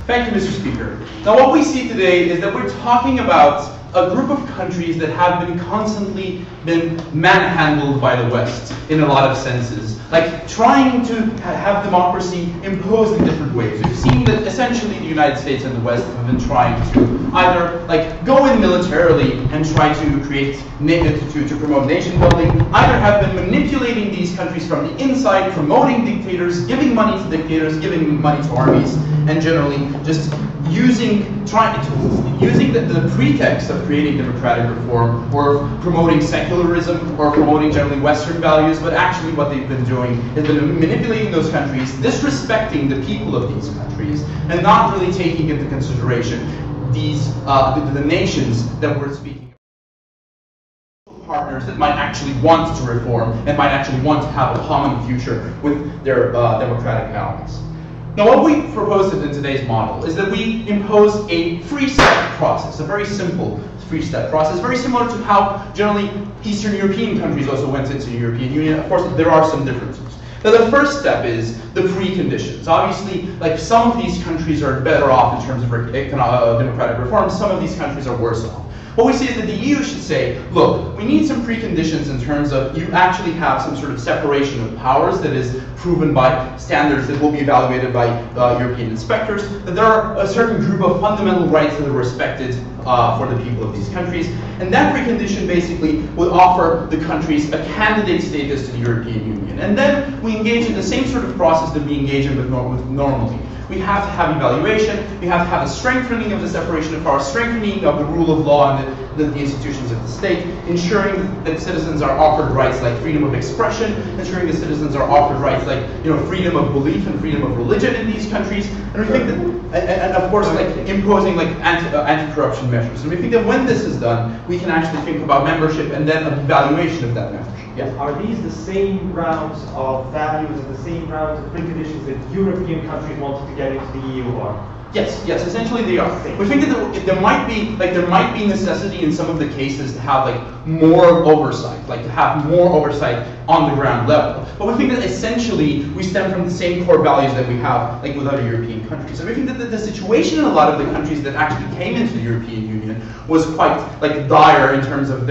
Thank you, Mr. Speaker. Now, what we see today is that we're talking about a group of countries that have been constantly manhandled by the West in a lot of senses, like trying to have democracy imposed in different ways. We've seen that essentially the United States and the West have been trying to either go in militarily and try to create, to promote nation building, either have been manipulating these countries from the inside, promoting dictators, giving money to dictators, giving money to armies, and generally just using the pretext of creating democratic reform or promoting secularism or promoting generally Western values, but actually what they've been doing is been manipulating those countries, disrespecting the people of these countries, and not really taking into consideration these the nations that we're speaking of, partners that might actually want to reform and might actually want to have a common future with their democratic allies. Now, what we proposed in today's model is that we impose a three-step process, a very simple three-step process, very similar to how generally Eastern European countries also went into the European Union. Of course, there are some differences. Now, the first step is the preconditions. Obviously, some of these countries are better off in terms of democratic reform. Some of these countries are worse off. What we see is that the EU should say, look, we need some preconditions in terms of you actually have some sort of separation of powers that is proven by standards that will be evaluated by European inspectors, that there are a certain group of fundamental rights that are respected for the people of these countries, and that precondition basically would offer the countries a candidate status to the European Union. And then we engage in the same sort of process that we engage in with normally. We have to have evaluation, we have to have a strengthening of the separation of powers, strengthening of the rule of law and the institutions of the state, ensuring that citizens are offered rights like freedom of expression, ensuring that citizens are offered rights like freedom of belief and freedom of religion in these countries, and we think that, and of course imposing anti-corruption measures. And we think that when this is done, we can actually think about membership and then an evaluation of that membership. Yes. Are these the same rounds of values and the same rounds of preconditions that European countries wanted to get into the EU are? Yes, essentially they are. We think that there might be necessity in some of the cases to have more oversight, to have more oversight on the ground level. But we think that essentially we stem from the same core values that we have with other European countries. And we think that the situation in a lot of the countries that actually came into the European Union was quite dire in terms of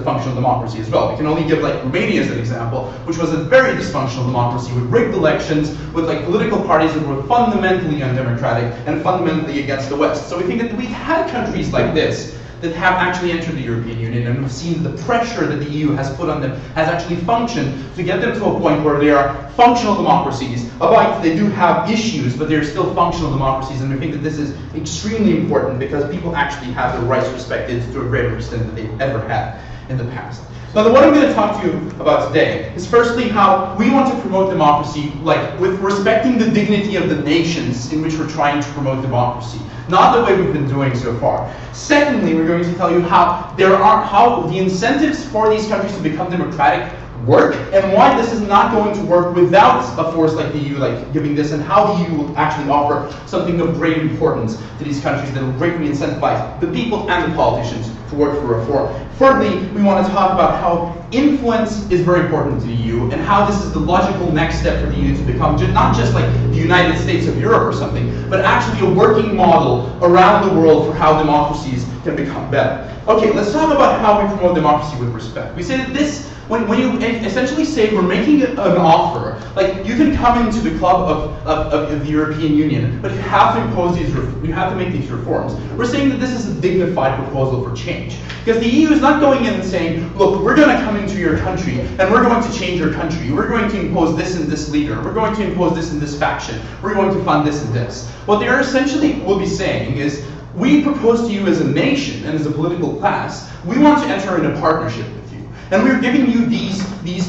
functional democracy as well. We can only give Romania as an example, which was a very dysfunctional democracy with rigged elections, with political parties that were fundamentally undemocratic and fundamentally against the West. So we think that we've had countries like this that have actually entered the European Union, and we've seen the pressure that the EU has put on them has actually functioned to get them to a point where they are functional democracies. Albeit they do have issues, but they're still functional democracies, and we think that this is extremely important because people actually have their rights respected to a greater extent than they've ever had in the past. Now, what I'm going to talk to you about today is firstly how we want to promote democracy, with respecting the dignity of the nations in which we're trying to promote democracy, not the way we've been doing so far. Secondly, we're going to tell you how the incentives for these countries to become democratic work, and why this is not going to work without a force like the EU giving this, and how the EU will actually offer something of great importance to these countries that will greatly incentivize the people and the politicians to work for reform. Thirdly, we want to talk about how influence is very important to the EU, and how this is the logical next step for the EU to become not just the United States of Europe or something, but actually a working model around the world for how democracies can become better. Okay, let's talk about how we promote democracy with respect. We say that this, when you essentially say we're making an offer, you can come into the club of the European Union, but you have to impose you have to make these reforms. We're saying that this is a dignified proposal for change. Because the EU is not going in and saying, look, we're going to come into your country and we're going to change your country. We're going to impose this and this leader. We're going to impose this and this faction. We're going to fund this and this. What they essentially will be saying is, we propose to you as a nation and as a political class, we want to enter in a partnership with you. And we're giving you these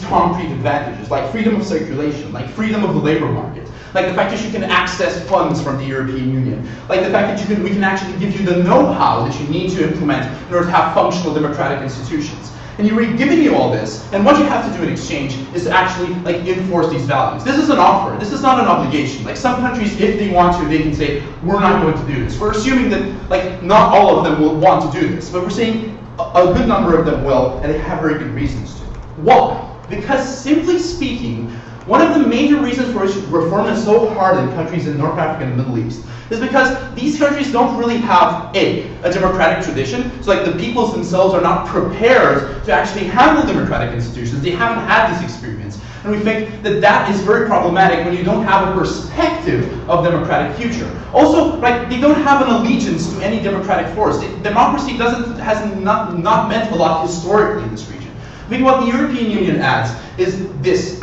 concrete advantages, like freedom of circulation, like freedom of the labor market, like the fact that you can access funds from the European Union, like the fact that we can actually give you the know-how that you need to implement in order to have functional democratic institutions. And we're giving you all this, and what you have to do in exchange is to actually enforce these values. This is an offer. This is not an obligation. Some countries, if they want to, they can say, we're not going to do this. We're assuming that not all of them will want to do this, but we're saying a good number of them will, and they have very good reasons to. Why? Because simply speaking, One of the major reasons for which reform is so hard in countries in North Africa and the Middle East is because these countries don't really have a democratic tradition. So like the peoples themselves are not prepared to actually handle democratic institutions. They haven't had this experience. And we think that that is very problematic when you don't have a perspective of democratic future. Also, like, they don't have an allegiance to any democratic force. Democracy has not meant a lot historically in this region. I think what the European Union adds is these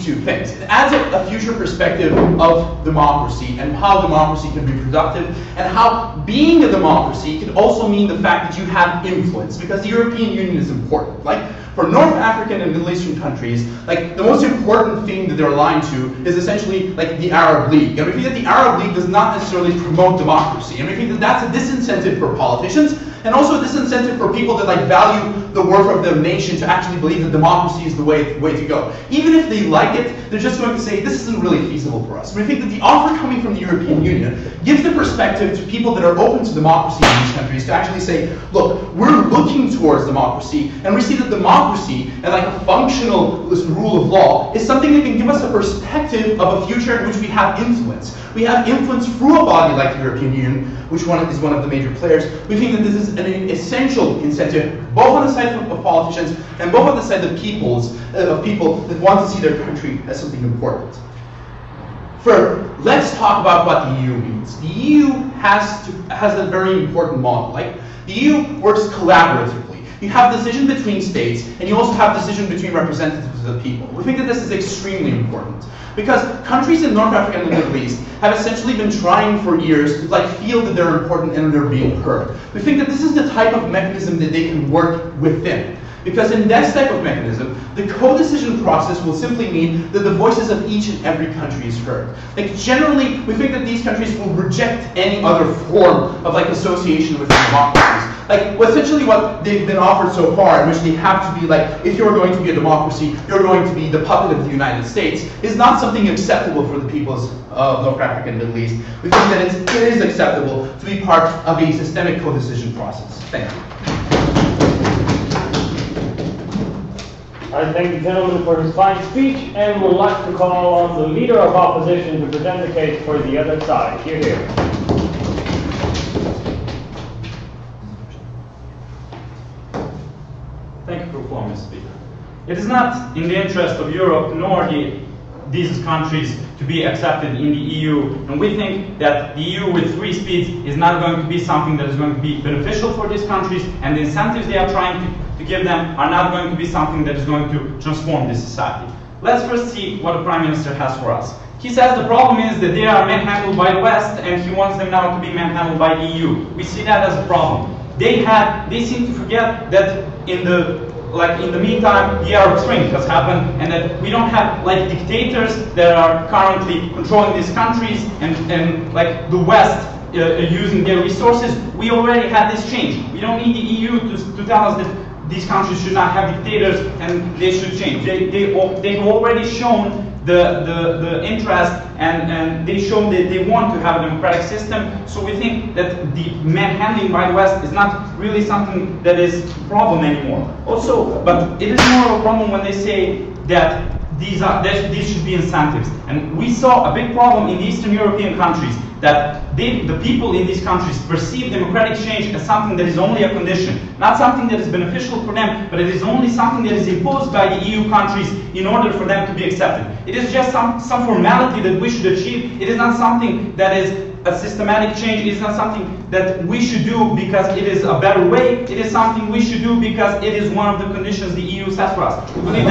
two things. It adds a future perspective of democracy and how democracy can be productive, and how being a democracy can also mean the fact that you have influence, because the European Union is important. Like, for North African and Middle Eastern countries, like, the most important thing that they're aligned to is essentially like the Arab League. And we think that the Arab League does not necessarily promote democracy. And we think that that's a disincentive for politicians, and also a disincentive for people that like value the work of the nation to actually believe that democracy is the way to go. Even if they like it, they're just going to say, this isn't really feasible for us. We think that the offer coming from the European Union gives the perspective to people that are open to democracy in these countries to actually say, look, we're looking towards democracy, and we see that democracy and like a functional rule of law is something that can give us a perspective of a future in which we have influence. We have influence through a body like the European Union, which is one of the major players. We think that this is an essential incentive, both on the side of politicians and both on the side of people that want to see their country as something important. Let's talk about what the EU means. The EU has a very important model. Like, the EU works collaboratively. You have decision between states, and you also have decision between representatives of the people. We think that this is extremely important, because countries in North Africa and the Middle East have essentially been trying for years to like feel that they're important and they're being heard. We think that this is the type of mechanism that they can work within. Because in this type of mechanism, the co-decision process will simply mean that the voices of each and every country is heard. Like, generally, we think that these countries will reject any other form of like association with democracies. Like, essentially what they've been offered so far, in which they have to be like, if you're going to be a democracy, you're going to be the puppet of the United States, is not something acceptable for the peoples of North Africa and Middle East. We think that it is acceptable to be part of a systemic co-decision process. Thank you. I thank the gentleman for his fine speech, and would like to call on the leader of opposition to present the case for the other side. Hear, hear. Thank you for allowing me to speak. It is not in the interest of Europe nor these countries to be accepted in the EU, and we think that the EU with 3 speeds is not going to be something that is going to be beneficial for these countries, and the incentives they are trying to give them are not going to be something that is going to transform this society. Let's first see what the Prime Minister has for us. He says the problem is that they are manhandled by the West, and he wants them now to be manhandled by the EU. We see that as a problem. They seem to forget that in the meantime, the Arab Spring has happened, and that we don't have like dictators that are currently controlling these countries, and like the West using their resources. We already had this change. We don't need the EU to tell us that these countries should not have dictators and they should change. They've already shown the interest, and they show that they want to have a democratic system. So we think that the manhandling by the West is not really something that is a problem anymore. Also, but it is more of a problem when they say that these should be incentives. And we saw a big problem in the Eastern European countries, that the people in these countries perceive democratic change as something that is only a condition, not something that is beneficial for them, but it is only something that is imposed by the EU countries in order for them to be accepted. It is just some formality that we should achieve. It is not something that is a systematic change. It is not something that we should do because it is a better way. It is something we should do because it is one of the conditions the EU sets for us. We believe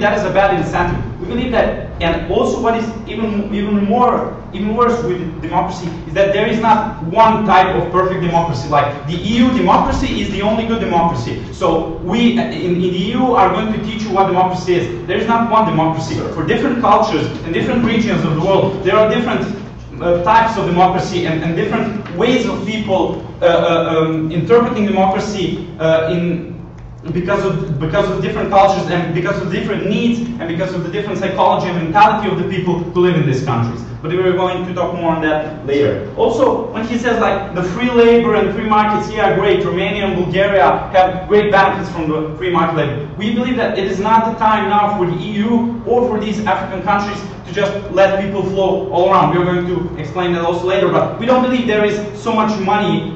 that is a bad incentive. We believe that, and also what is even worse with democracy is that there is not one type of perfect democracy. Like the EU democracy is the only good democracy. So we in the EU are going to teach you what democracy is. There is not one democracy. For different cultures and different regions of the world, there are different types of democracy and different ways of people interpreting democracy because of different cultures and because of different needs and because of the different psychology and mentality of the people who live in these countries. But we're going to talk more on that later. Also, when he says like the free labor and free markets, yeah, great, Romania and Bulgaria have great benefits from the free market labor. We believe that it is not the time now for the EU or for these African countries to just let people flow all around. We're going to explain that also later, but we don't believe there is so much money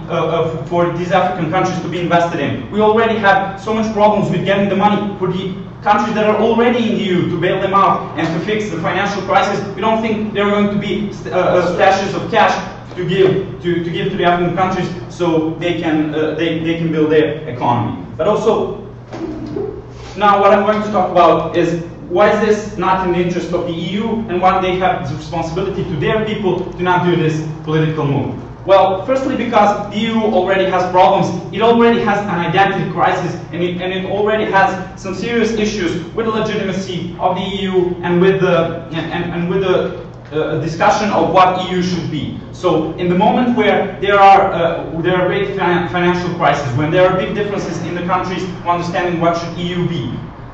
for these African countries to be invested in. We already have so much problems with getting the money for the countries that are already in the EU to bail them out and to fix the financial crisis. We don't think there are going to be stashes of cash to give to the African countries so they can build their economy. But also, now what I'm going to talk about is why is this not in the interest of the EU and why they have the responsibility to their people to not do this political move. Well, firstly, because the EU already has problems. It already has an identity crisis, and it already has some serious issues with the legitimacy of the EU and with the discussion of what EU should be. So, in the moment where there are great financial crises, when there are big differences in the countries understanding what should EU be,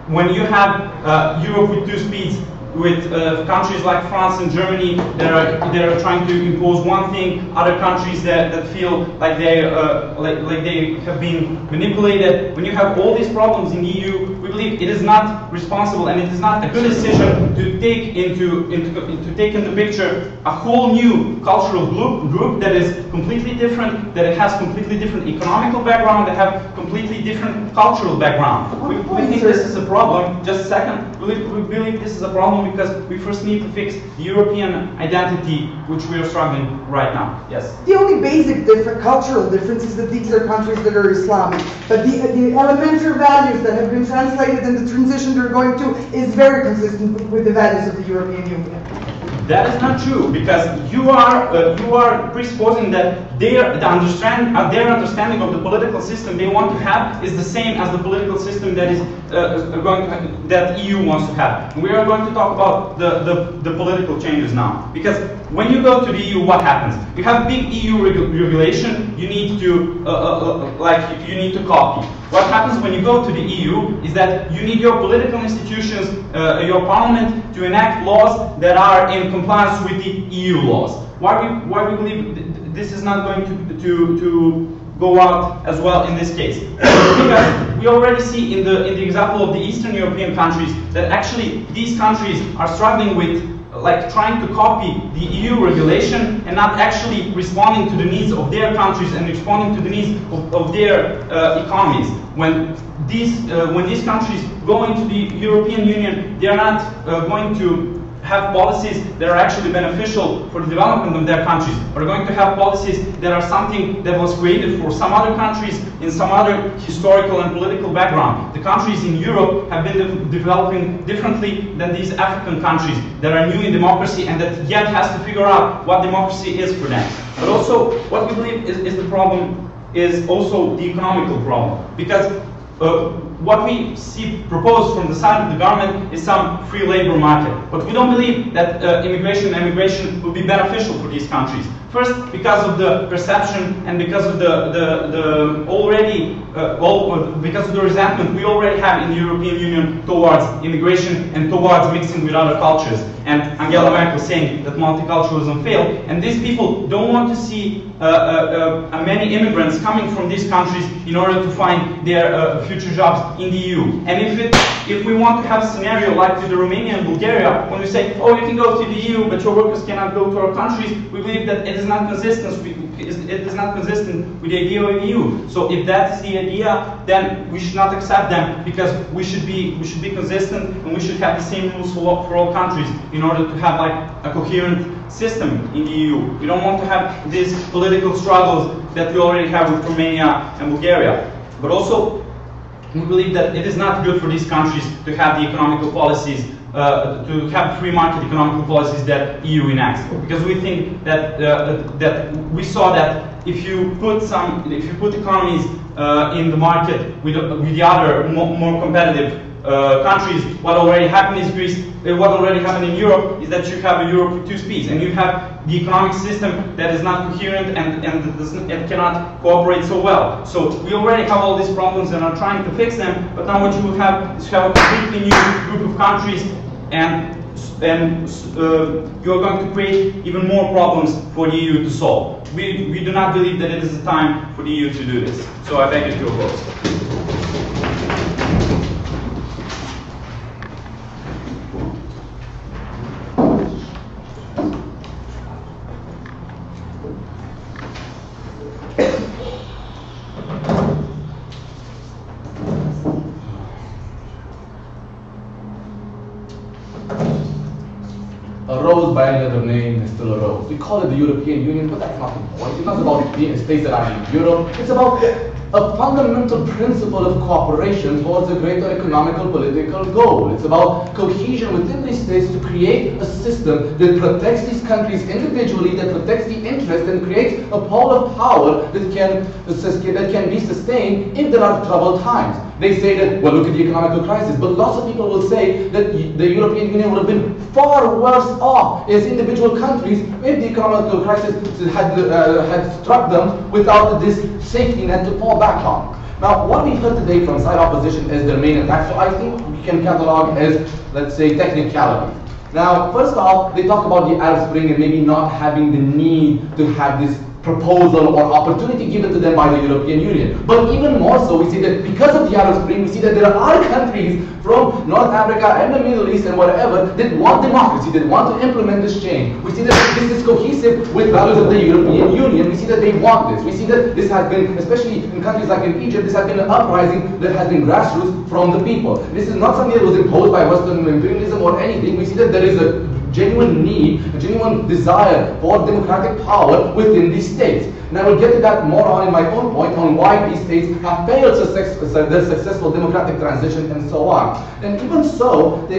when you have Europe with two speeds, with countries like France and Germany that are trying to impose one thing, other countries that feel like they have been manipulated. When you have all these problems in the EU, we believe it is not responsible and it is not a good decision to take into the picture a whole new cultural group that is completely different, that it has completely different economical background, that have completely different cultural background. We think this is a problem. Just a second. We believe this is a problem because we first need to fix the European identity, which we are struggling right now. Yes? The only basic cultural difference is that these are countries that are Islamic. But the elementary values that have been translated in the transition they're going to is very consistent with the values of the European Union. That is not true, because you are presupposing that their understanding of the political system they want to have is the same as the political system that is that EU wants to have. And we are going to talk about the political changes now, because when you go to the EU, what happens? You have big EU regulation. You need to copy. What happens when you go to the EU is that you need your political institutions, your parliament, to enact laws that are in compliance with the EU laws. Why we believe this is not going to go out as well in this case? Because we already see in the example of the Eastern European countries that actually these countries are struggling with trying to copy the EU regulation and not actually responding to the needs of their countries and responding to the needs of their economies. When these countries go into the European Union, they are not going to have policies that are actually beneficial for the development of their countries. We're going to have policies that are something that was created for some other countries in some other historical and political background. The countries in Europe have been developing differently than these African countries that are new in democracy and that yet has to figure out what democracy is for them. But also, what we believe is the problem is also the economical problem, because what we see proposed from the side of the government is some free labor market. But we don't believe that immigration and emigration will be beneficial for these countries. First, because of the perception and because of because of the resentment we already have in the European Union towards immigration and towards mixing with other cultures. And Angela Merkel saying that multiculturalism failed. And these people don't want to see many immigrants coming from these countries in order to find their future jobs in the EU. And if we want to have a scenario like with the Romania and Bulgaria, when we say, oh, you can go to the EU, but your workers cannot go to our countries, we believe that it is not consistent with the idea of the EU. So if that is the idea, then we should not accept them, because we should be consistent and we should have the same rules for all countries in order to have a coherent system in the EU. We don't want to have these political struggles that we already have with Romania and Bulgaria. But also, we believe that it is not good for these countries to have the economical policies, to have free market economical policies that EU enacts, because we think that that we saw that if you put economies in the market with the other more competitive countries, what already happened in Greece, what already happened in Europe is that you have a Europe with two speeds, and you have the economic system that is not coherent and cannot cooperate so well. So we already have all these problems and are trying to fix them, but now what you will have is a completely new group of countries, and you're going to create even more problems for the EU to solve. We do not believe that it is the time for the EU to do this. So I beg you to oppose. A rose by any other name is still a rose. We call it the European Union, but that's not the point. It's not about being states that are in Europe. It's about a fundamental principle of cooperation towards a greater economical, political goal. It's about cohesion within these states to create a system that protects these countries individually, that protects the interest, and creates a pole of power that can be sustained if there are troubled times. They say that, well, look at the economic crisis, but lots of people will say that the European Union would have been far worse off as individual countries if the economic crisis had struck them without this safety net to fall back on. Now, what we've heard today from side opposition is their main attack, so I think we can catalog as, let's say, technicality. Now, first off, they talk about the Arab Spring and maybe not having the need to have this proposal or opportunity given to them by the European Union. But even more so, we see that because of the Arab Spring, we see that there are countries from North Africa and the Middle East and whatever that want democracy, that want to implement this change. We see that this is cohesive with values of the European Union. We see that they want this. We see that this has been, especially in countries like in Egypt, this has been an uprising that has been grassroots from the people. This is not something that was imposed by Western imperialism or anything. We see that there is a genuine need, a genuine desire for democratic power within these states. And I will get to that more on in my own point on why these states have failed their successful democratic transition and so on. And even so, they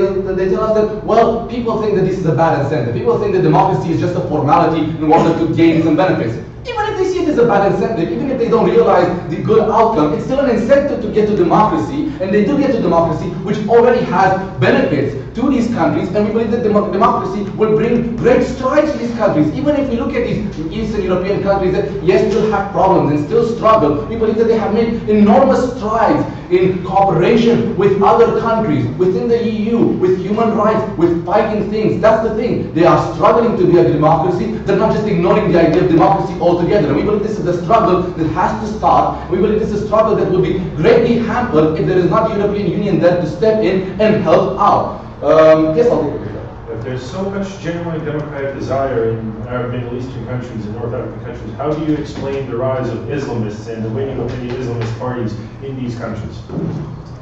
tell us that, well, people think that this is a bad incentive. People think that democracy is just a formality in order to gain some benefits. Even if they see it as a bad incentive, even if they don't realize the good outcome, it's still an incentive to get to democracy, and they do get to democracy, which already has benefits to these countries, and we believe that democracy will bring great strides to these countries. Even if we look at these Eastern European countries that, yes, still have problems and still struggle, we believe that they have made enormous strides in cooperation with other countries, within the EU, with human rights, with fighting things. That's the thing. They are struggling to be a democracy. They're not just ignoring the idea of democracy altogether. And we believe this is a struggle that has to start. We believe this is a struggle that will be greatly hampered if there is not the European Union there to step in and help out. Yes, I'll take it. If there's so much genuine democratic desire in Arab Middle Eastern countries and North African countries, how do you explain the rise of Islamists and the winning of many Islamist parties in these countries?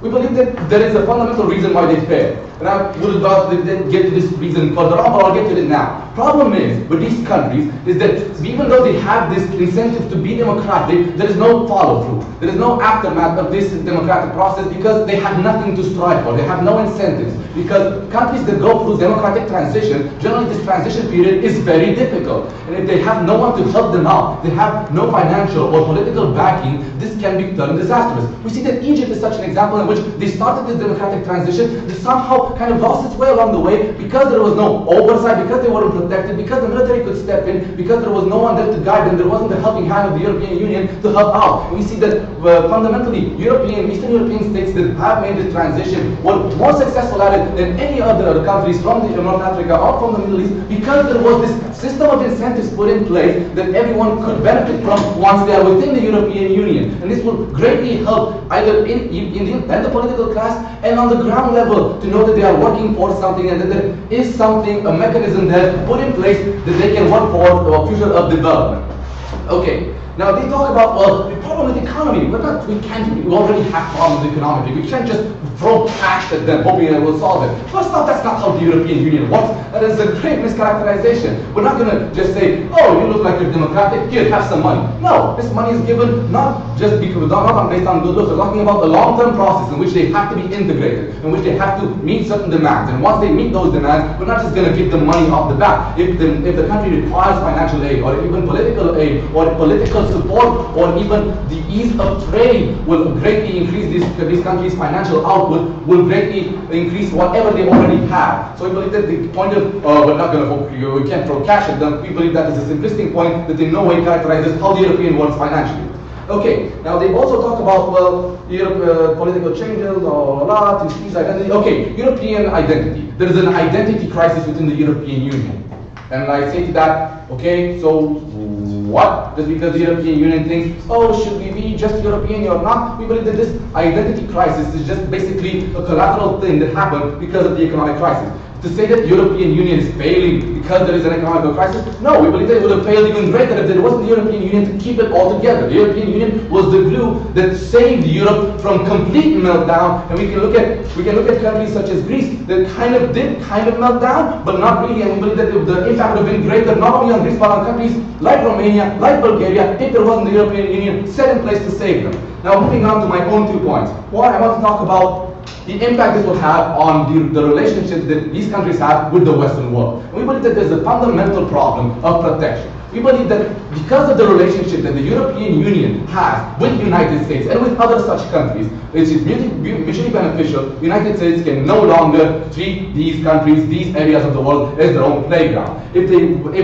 We believe that there is a fundamental reason why they fail. And I would have get to this reason further on, but I'll get to it now. Problem is, with these countries, is that even though they have this incentive to be democratic, there is no follow-through. There is no aftermath of this democratic process because they have nothing to strive for. They have no incentives. Because countries that go through democratic transition, generally this transition period is very difficult. And if they have no one to help them out, they have no financial or political backing, this can be turned disastrous. We see that Egypt is such an example in which they started this democratic transition that somehow kind of lost its way along the way because there was no oversight, because they weren't protected, because the military could step in, because there was no one there to guide them, there wasn't the helping hand of the European Union to help out. And we see that fundamentally Eastern European states that have made this transition were more successful at it than any other countries from North Africa or from the Middle East because there was this system of incentives put in place that everyone could benefit from once they are within the European Union. And this will greatly help either in the political class and on the ground level to know that they are working for something and that there is something, a mechanism there put in place that they can work for a future of development. Okay. Now they talk about, well, the problem with the economy. We already have problems economically. We can't just throw cash at them hoping it will solve it. First off, that's not how the European Union works. That is a great mischaracterization. We're not going to just say, oh, you look like you're democratic, here, have some money. No, this money is given not just because, not based on good looks. We're talking about a long-term process in which they have to be integrated, in which they have to meet certain demands. And once they meet those demands, we're not just going to give them money off the bat. If the country requires financial aid, or even political aid, or political support or even the ease of trade will greatly increase these countries' financial output, will greatly increase whatever they already have. So we believe that the point of, we're not going to, we can't throw cash at them, we believe that is a simplistic point that in no way characterizes how the European works financially. Okay, now they also talk about, well, political changes, to seize identity. Okay, European identity. There is an identity crisis within the European Union. And I say to that, okay, so what? Just because the European Union thinks, oh, should we be just European or not? We believe that this identity crisis is just basically a collateral thing that happened because of the economic crisis. To say that the European Union is failing because there is an economic crisis, no, we believe that it would have failed even greater if there wasn't the European Union to keep it all together. The European Union was the glue that saved Europe from complete meltdown, and we can look at countries such as Greece that did melt down, but not really, and we believe that the impact would have been greater not only on Greece but on countries like Romania, like Bulgaria, if there wasn't the European Union set in place to save them. Now moving on to my own 2 points. One, I want to talk about the impact this will have on the relationships that these countries have with the Western world. And we believe that there's a fundamental problem of protection. We believe that because of the relationship that the European Union has with the United States and with other such countries, which is mutually beneficial, the United States can no longer treat these countries, these areas of the world, as their own playground. If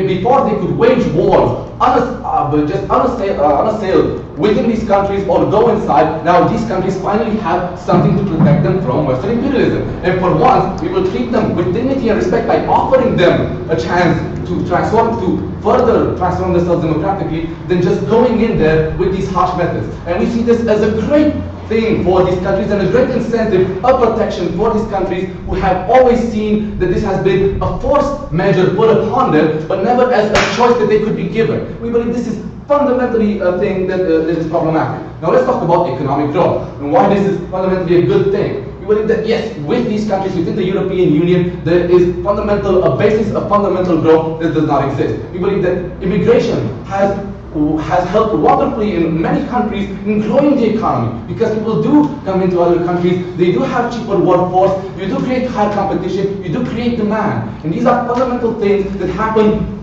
before they could wage wars unassailed within these countries or go inside, now these countries finally have something to protect them from Western imperialism. And for once, we will treat them with dignity and respect by offering them a chance to further transform themselves democratically than just going in there with these harsh methods. And we see this as a great thing for these countries and a great incentive of protection for these countries who have always seen that this has been a forced measure put upon them, but never as a choice that they could be given. We believe this is fundamentally a thing that is problematic. Now let's talk about economic growth and why this is fundamentally a good thing. We believe that yes, with these countries within the European Union, there is a basis of fundamental growth that does not exist. We believe that immigration has helped wonderfully in many countries in growing the economy, because people do come into other countries, they do have cheaper workforce, you do create high competition, you do create demand. And these are fundamental things that happen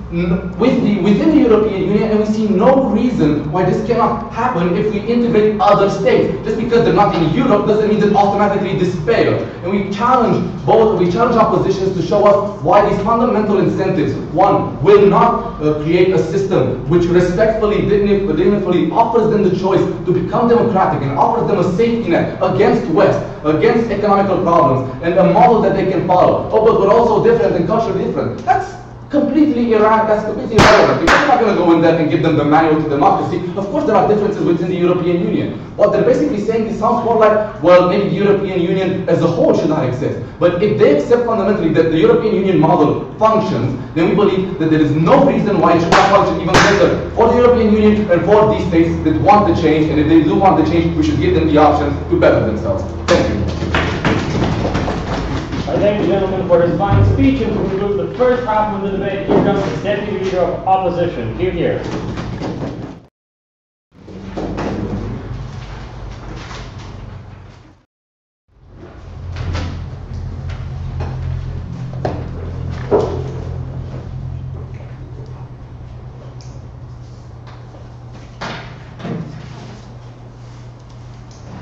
within the European Union, and we see no reason why this cannot happen if we integrate other states. Just because they're not in Europe doesn't mean that automatically this fails. And we challenge oppositions to show us why these fundamental incentives, one, will not create a system which respectfully, dignifully offers them the choice to become democratic and offers them a safety net against West, against economical problems, and a model that they can follow. Oh, but we're also different and culturally different. That's completely irrelevant. Because we're not going to go in there and give them the manual to democracy. Of course, there are differences within the European Union. What they're basically saying, it sounds more like, well, maybe the European Union as a whole should not exist. But if they accept fundamentally that the European Union model functions, then we believe that there is no reason why it should not function even better for the European Union and for these states that want the change. And if they do want the change, we should give them the option to better themselves. Thank you. I thank the gentleman for his fine speech, and to conclude the first half of the debate, here comes the Deputy Leader of Opposition. Hear, hear.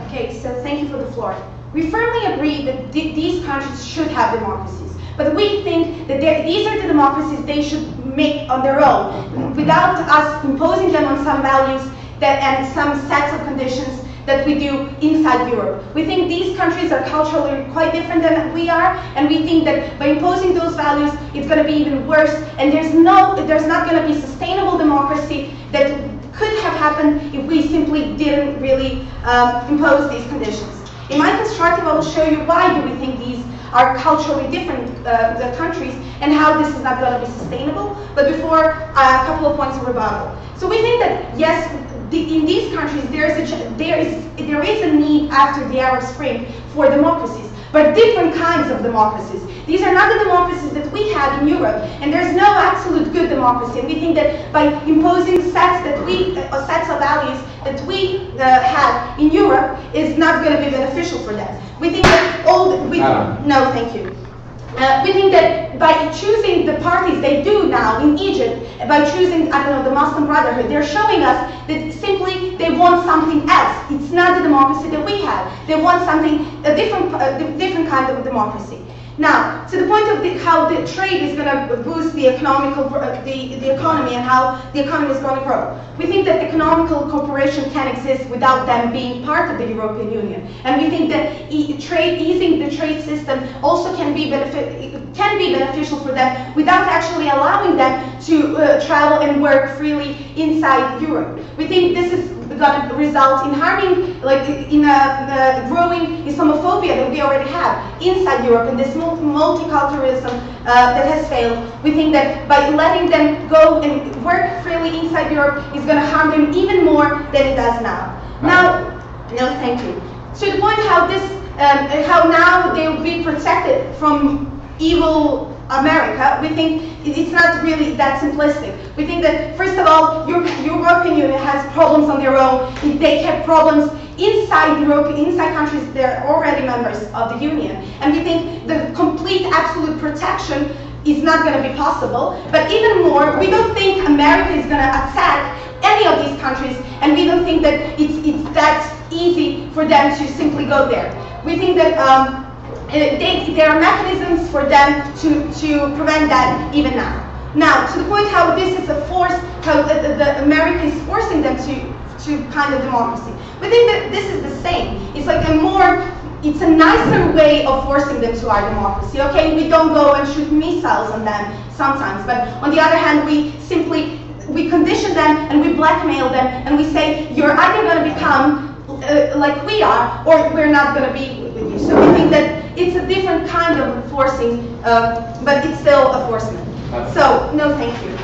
Okay, so thank you for the floor. We firmly agree that these countries should have democracies, but we think that these are the democracies they should make on their own, without us imposing them on some values and some sets of conditions that we do inside Europe. We think these countries are culturally quite different than we are, and we think that by imposing those values, it's going to be even worse, and there's not going to be sustainable democracy that could have happened if we simply didn't really impose these conditions. In my constructive, I will show you why do we think these are culturally different countries and how this is not going to be sustainable. But before, a couple of points of rebuttal. So we think that yes, in these countries there is a need after the Arab Spring for democracies, but different kinds of democracies. These are not the democracies that we had in Europe, and there's no absolute good democracy. And we think that by imposing sets of values that we had in Europe is not going to be beneficial for them. We think that no, thank you. We think that by choosing the parties they do now in Egypt, by choosing, I don't know, the Muslim Brotherhood, they're showing us that simply they want something else. It's not the democracy that we have. They want something, a different kind of democracy. Now, to the point of how the trade is going to boost the the economy and how the economy is going to grow. We think that economical cooperation can exist without them being part of the European Union. And we think that easing the trade system also can be beneficial for them without actually allowing them to travel and work freely inside Europe. We think this is going to result in harming, like in a growing Islamophobia that we already have inside Europe, and this multiculturalism that has failed. We think that by letting them go and work freely inside Europe is going to harm them even more than it does now. No, thank you. To the point how this, how now they will be protected from evil America, we think it's not really that simplistic. We think that, first of all, European Union has problems on their own. They have problems inside Europe, inside countries that are already members of the Union. And we think the complete, absolute protection is not going to be possible. But even more, we don't think America is going to attack any of these countries, and we don't think that it's that easy for them to simply go there. We think that there are mechanisms for them to prevent that even now. Now, to the point how this is a force, how the America is forcing them to kind of democracy. We think that this is the same. It's like it's a nicer way of forcing them to our democracy. Okay, we don't go and shoot missiles on them sometimes, but on the other hand, we condition them and we blackmail them and we say, you're either going to become like we are, or we're not going to be with you. So we think that it's a different kind of forcing, but it's still a forcement. So, no thank you.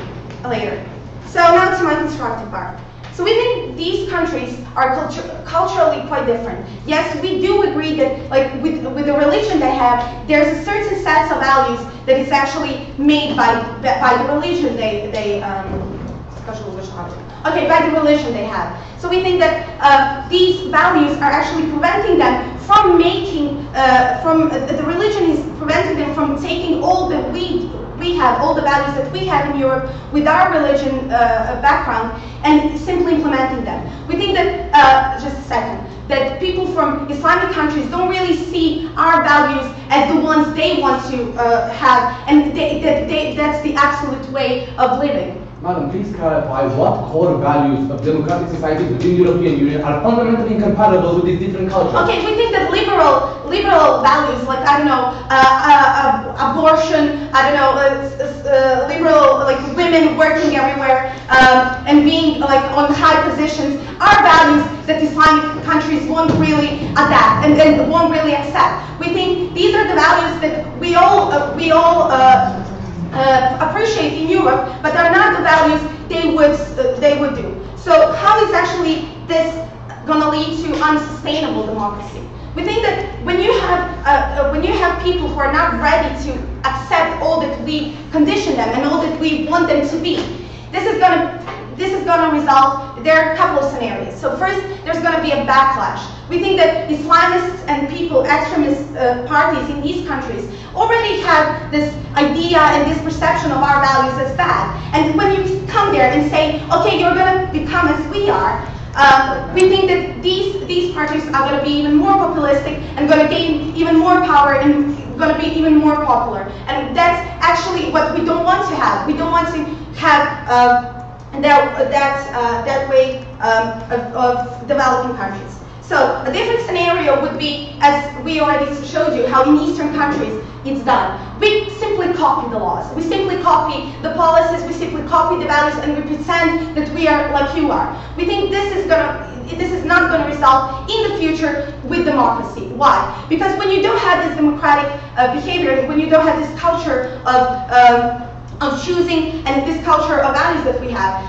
Later. So now to my constructive part. So we think these countries are culturally quite different. Yes, we do agree that, like with the religion they have, there's a certain set of values that is actually made by the religion by the religion they have. So we think that these values are actually preventing them from making, the religion is preventing them from taking all that we have, all the values that we have in Europe with our religion background and simply implementing them. We think that, just a second, that people from Islamic countries don't really see our values as the ones they want to have, and that's the absolute way of living. Madam, please clarify what core values of democratic societies within the European Union are fundamentally incompatible with these different cultures. Okay, we think that liberal values, like, I don't know, abortion, I don't know, liberal, like women working everywhere, and being like on high positions, are values that Islamic countries won't really adapt and won't really accept. We think these are the values that we all appreciate in Europe, but are not the values they would do. So how is actually this going to lead to unsustainable democracy? We think that when you have people who are not ready to accept all that we condition them and all that we want them to be, this is going to result. There are a couple of scenarios. So first, there's going to be a backlash. We think that Islamists and extremist parties in these countries already have this idea and this perception of our values as bad. And when you come there and say, okay, you're going to become as we are, we think that these parties are going to be even more populistic and going to gain even more power and going to be even more popular. And that's actually what we don't want to have. We don't want to have that way of developing countries. So a different scenario would be, as we already showed you, how in Eastern countries it's done. We simply copy the laws. We simply copy the policies. We simply copy the values, and we pretend that we are like you are. We think this is not going to result in the future with democracy. Why? Because when you don't have this democratic behavior, when you don't have this culture of of choosing and this culture of values that we have.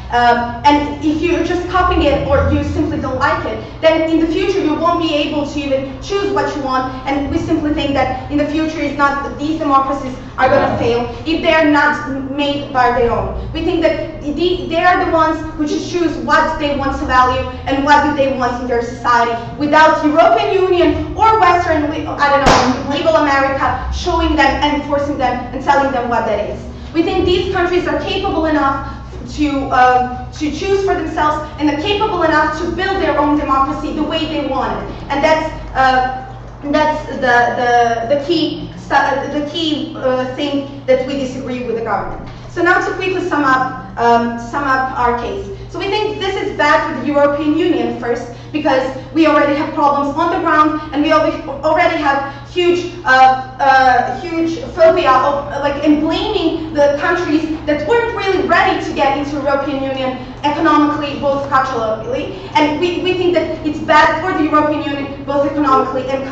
And if you're just copying it or you simply don't like it, then in the future you won't be able to even choose what you want. And we simply think that in the future it's not that these democracies are going to fail if they're not made by their own. We think that they are the ones who should choose what they want to value and what do they want in their society without European Union or Western, I don't know, legal America showing them and forcing them and telling them what that is. We think these countries are capable enough to choose for themselves and are capable enough to build their own democracy the way they want it. And that's the key thing that we disagree with the government. So now to quickly sum up our case. So we think this is bad for the European Union first, because we already have problems on the ground, and we already have huge phobia of in blaming the countries that weren't really ready to get into European Union economically, both culturally, and we think that it's bad for the European Union both economically and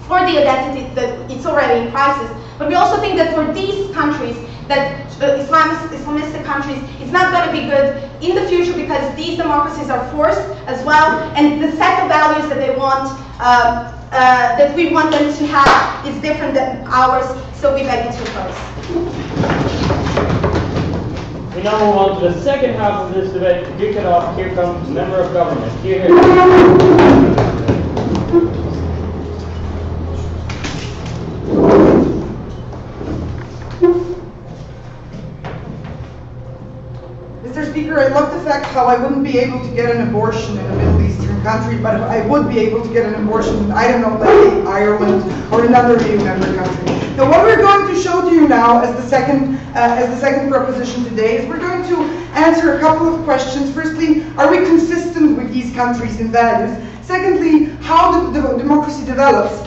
for the identity that it's already in crisis. But we also think that for these countries, that Islamistic countries, it's not going to be good in the future because these democracies are forced as well, and the set of values that they want, that we want them to have, is different than ours. So we beg you to oppose. We now move on to the second half of this debate. To kick it off, here comes the member of government. Here. Mr. Speaker, I love the fact how I wouldn't be able to get an abortion in a Middle Eastern country, but I would be able to get an abortion in, I don't know, like Ireland or another EU member country. Now, what we're going to show to you now as the second proposition today is we're going to answer a couple of questions. Firstly, are we consistent with these countries in values? Secondly, how the democracy develops,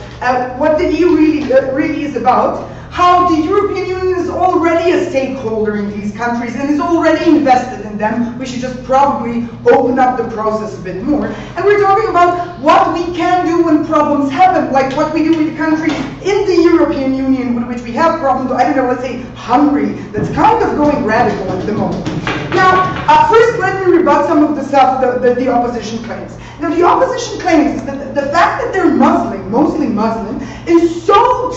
what the EU really is about, how the European Union is already a stakeholder in these countries and is already invested in them. We should just probably open up the process a bit more. And we're talking about what we can do when problems happen, like what we do with the countries in the European Union with which we have problems. I don't know, let's say Hungary, that's kind of going radical at the moment. Now, first let me rebut some of the stuff that the opposition claims. Now, the opposition claims that the fact that they're Muslim, mostly Muslim, is so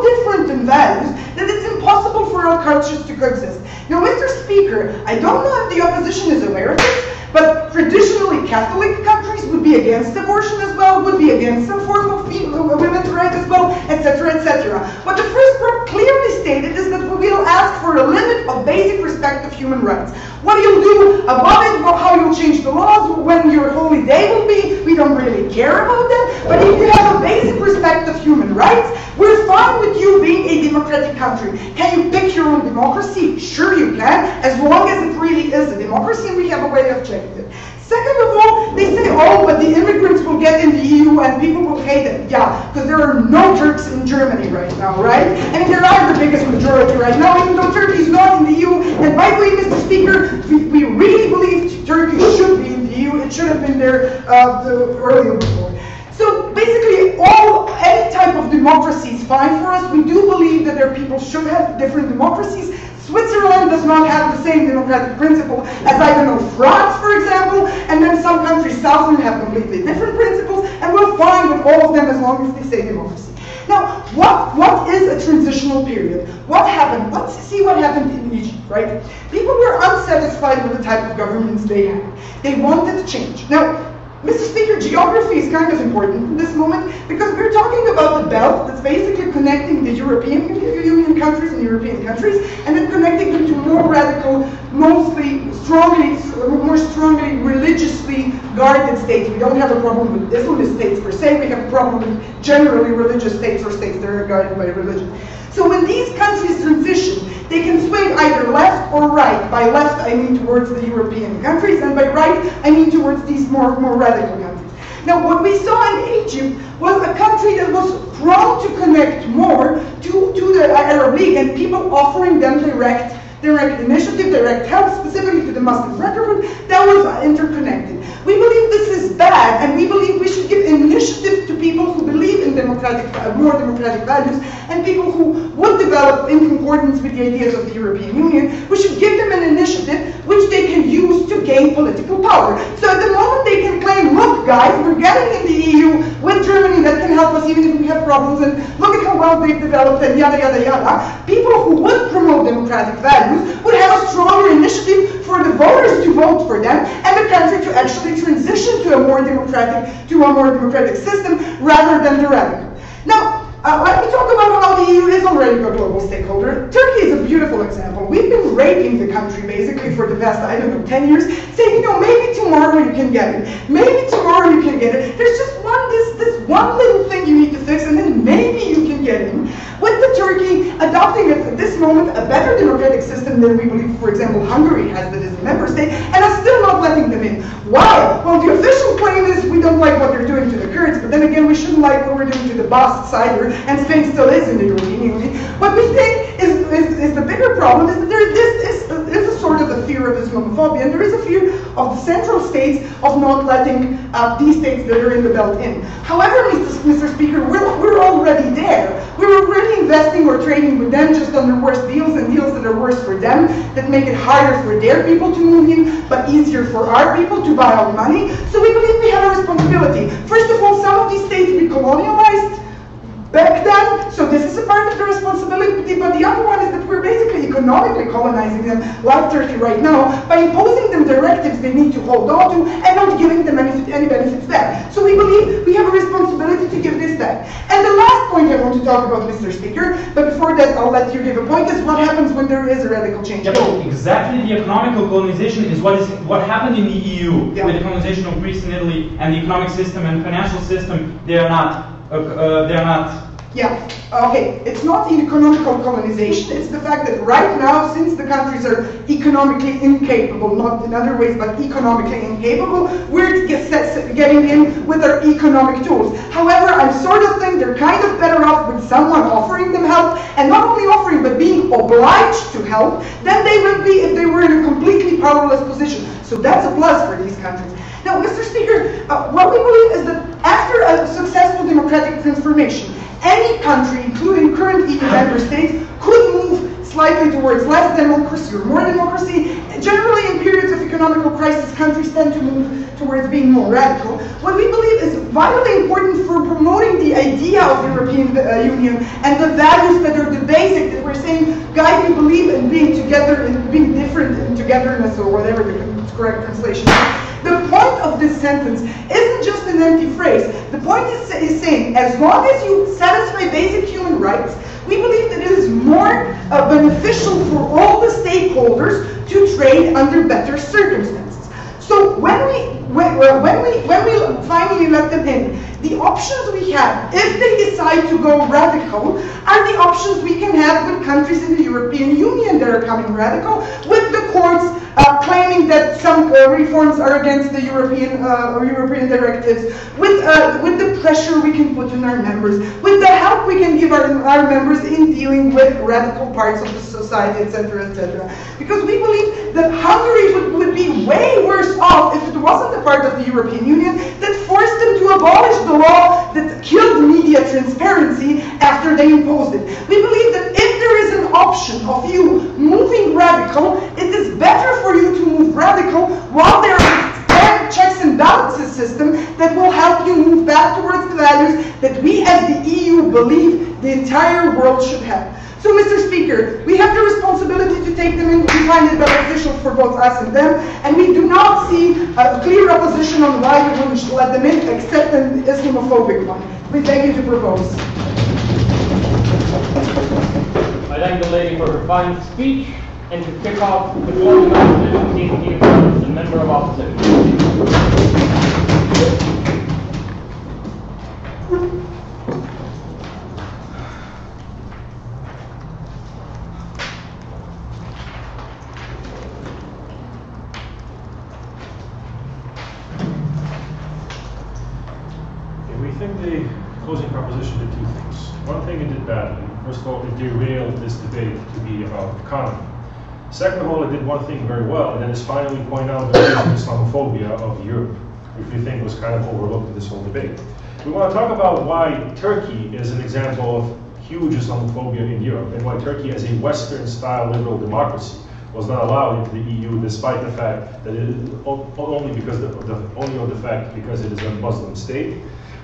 different in values that it's impossible for our cultures to coexist. Now, Mr. Speaker, I don't know if the opposition is aware of this, but traditionally Catholic countries would be against abortion as well, would be against some form of women's rights as well, etc., etc. What the first group clearly stated is that we will ask for a limit of basic respect of human rights. What you'll do about it, how you'll change the laws, when your holy day will be, we don't really care about that. But if you have a basic respect of human rights, we're fine with you being a democratic country. Can you pick your own democracy? Sure you can, as long as it really is a democracy and we have a way of checking it. Second of all, they say, oh, but the immigrants will get in the EU and people will hate it. Yeah, because there are no Turks in Germany right now, right? I mean, there are the biggest majority right now, even though Turkey is not in the EU. And by the way, Mr. Speaker, we really believe Turkey should be in the EU. It should have been there earlier before. So basically, any type of democracy is fine for us. We do believe that their people should have different democracies. Switzerland does not have the same democratic principle as, I don't know, France, for example, and then some countries southern have completely different principles, and we're fine with all of them as long as they say democracy. Now, what is a transitional period? What happened? Let's see what happened in Egypt, right? People were unsatisfied with the type of governments they had. They wanted change. Now, Mr. Speaker, geography is kind of important in this moment because we're talking about the belt that's basically connecting the European Union countries and European countries and then connecting them to more radical, more strongly religiously guarded states. We don't have a problem with Islamist states per se, we have a problem with generally religious states or states that are guarded by religion. So when these countries transition, they can swing either left or right. By left, I mean towards the European countries, and by right, I mean towards these more radical countries. Now, what we saw in Egypt was a country that was prone to connect more to the Arab League, and people offering them direct initiative, direct help, specifically to the Muslim Brotherhood, that was interconnected. We believe this is bad, and we believe we should give initiative to people who believe in more democratic values, and people who would develop develop in concordance with the ideas of the European Union, we should give them an initiative which they can use to gain political power. So at the moment they can claim, look guys, we're getting in the EU with Germany that can help us even if we have problems, and look at how well they've developed, and yada yada yada. People who would promote democratic values would have a stronger initiative for the voters to vote for them, and the country to actually transition to a more democratic system rather than the radical. Now, let me talk about how the EU is already a global stakeholder. Turkey is a beautiful example. We've been raping the country basically for the past, I don't know, 10 years, saying, you know, maybe tomorrow you can get it. Maybe tomorrow you can get it. There's just this one little thing you need to fix, and then maybe you can get in. With the Turkey adopting at this moment a better democratic system than we believe, for example, Hungary has that is a member state, and are still not letting them in. Why? Well, the official claim is we don't like what they're doing to the Kurds, but then again, we shouldn't like what we're doing to the Basque Cider, and Spain still is in the European Union. What we think is the bigger problem is that there is a sort of a fear of Islamophobia, and there is a fear of the central states of not letting these states that are in the belt in. However, Mr. Speaker, we're already there. We're already investing or trading with them just on the worst deals, and deals that are worse for them, that make it harder for their people to move in, but easier for our people to buy our money. So we believe we have a responsibility. First of all, some of these states we colonialized back then, so this is a part of the responsibility, but the other one is that we're basically economically colonizing them, like Turkey right now, by imposing them directives they need to hold on to and not giving them any benefits back. So we believe we have a responsibility to give this back. And the last point I want to talk about, Mr. Speaker, but before that I'll let you give a point, is what happens when there is a radical change. Yeah, but exactly the economical colonization is what happened in the EU, yeah, with the colonization of Greece and Italy, and the economic system and financial system. They are not. Yeah, okay, it's not economical colonization, it's the fact that right now, since the countries are economically incapable, not in other ways, but economically incapable, we're getting in with our economic tools. However, I sort of think they're kind of better off with someone offering them help, and not only offering, but being obliged to help, than they would be if they were in a completely powerless position. So that's a plus for these countries. Now, Mr. Speaker, what we believe is that after a successful democratic transformation, any country, including current EU member states, could move slightly towards less democracy or more democracy. Generally, in periods of economical crisis, countries tend to move towards being more radical. What we believe is vitally important for promoting the idea of the European Union and the values that are the basic, that we're saying, guys, we believe in being together, in being different, in togetherness, or whatever the correct translation is. The point of this sentence isn't just an empty phrase. The point is saying, as long as you satisfy basic human rights, we believe that it is more beneficial for all the stakeholders to trade under better circumstances. So when we finally let them in, the options we have, if they decide to go radical, are the options we can have with countries in the European Union that are coming radical, with the courts claiming that some reforms are against the European directives, with the pressure we can put on our members, with the help we can give our members in dealing with radical parts of the society, etc., etc. Because we believe that Hungary would be way worse off if it wasn't a part of the European Union that forced them to abolish the law that killed media transparency after they imposed it. We believe that if there is an option of you moving radical, it is better for you to move radical while there is checks and balances system that will help you move back towards the values that we as the EU believe the entire world should have. So, Mr. Speaker, we have the responsibility to take them in. We find it beneficial for both us and them, and we do not see a clear opposition on why we wouldn't let them in, except an Islamophobic one. We beg you to propose. I thank the lady for her fine speech, and to kick off the closing opposition, Keith Keith, the member of opposition. I think the closing proposition did two things. One thing it did badly. First of all, it derailed this debate to be about economy. Second of all, it did one thing very well, and that is finally point out the Islamophobia of Europe, which we think was kind of overlooked in this whole debate. We want to talk about why Turkey is an example of huge Islamophobia in Europe, and why Turkey, as a Western-style liberal democracy, was not allowed into the EU, despite the fact that it is only because it is a Muslim state.